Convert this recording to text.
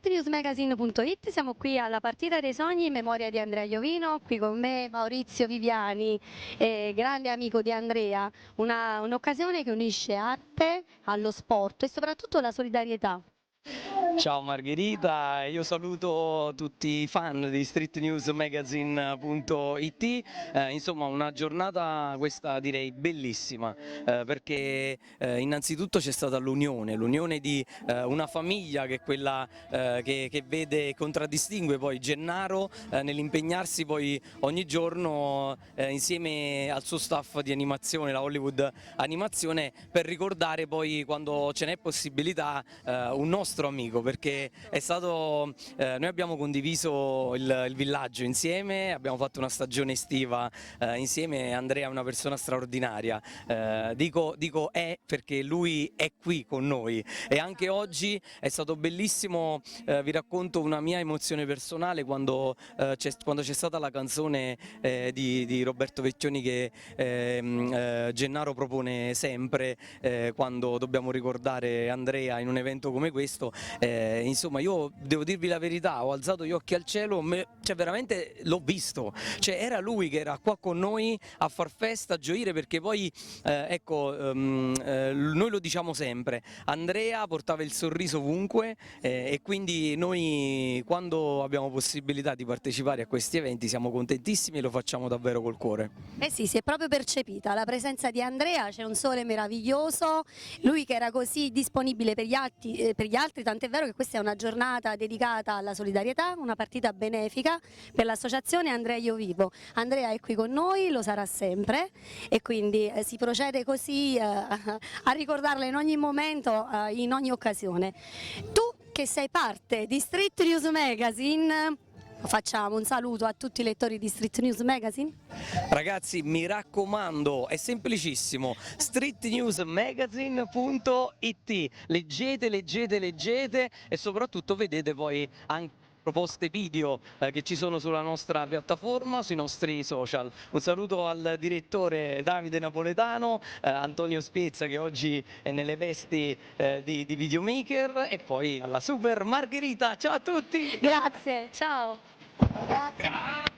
streetnewsmagazine.it, siamo qui alla partita dei sogni in memoria di Andrea Iovino, qui con me Maurizio Viviani, grande amico di Andrea, un'occasione che unisce arte allo sport e soprattutto la solidarietà. Ciao Margherita, io saluto tutti i fan di streetnewsmagazine.it, insomma una giornata questa direi bellissima, perché innanzitutto c'è stata l'unione di una famiglia che è quella che vede e contraddistingue poi Gennaro nell'impegnarsi poi ogni giorno insieme al suo staff di animazione, la Hollywood Animazione, per ricordare poi quando ce n'è possibilità un nostro amico, perché è stato, noi abbiamo condiviso il villaggio insieme, abbiamo fatto una stagione estiva insieme. Andrea è una persona straordinaria, dico è perché lui è qui con noi e anche oggi è stato bellissimo. Vi racconto una mia emozione personale quando c'è stata la canzone di Roberto Vecchioni che Gennaro propone sempre quando dobbiamo ricordare Andrea in un evento come questo. Insomma, io devo dirvi la verità, ho alzato gli occhi al cielo, cioè veramente l'ho visto, cioè era lui che era qua con noi a far festa, a gioire, perché poi ecco, noi lo diciamo sempre, Andrea portava il sorriso ovunque e quindi noi quando abbiamo possibilità di partecipare a questi eventi siamo contentissimi e lo facciamo davvero col cuore. Eh sì, si è proprio percepita la presenza di Andrea, c'è un sole meraviglioso, lui che era così disponibile per gli altri, tant'è vero che questa è una giornata dedicata alla solidarietà, una partita benefica per l'associazione Andrea Io Vivo. Andrea è qui con noi, lo sarà sempre e quindi si procede così a ricordarla in ogni momento, in ogni occasione. Tu che sei parte di Street News Magazine, facciamo un saluto a tutti i lettori di Street News Magazine. Ragazzi, mi raccomando, è semplicissimo, streetnewsmagazine.it, leggete, leggete, leggete e soprattutto vedete poi anche proposte video che ci sono sulla nostra piattaforma, sui nostri social. Un saluto al direttore Davide Napoletano, Antonio Spiezza che oggi è nelle vesti di videomaker e poi alla super Margherita. Ciao a tutti! Grazie, ciao. Grazie.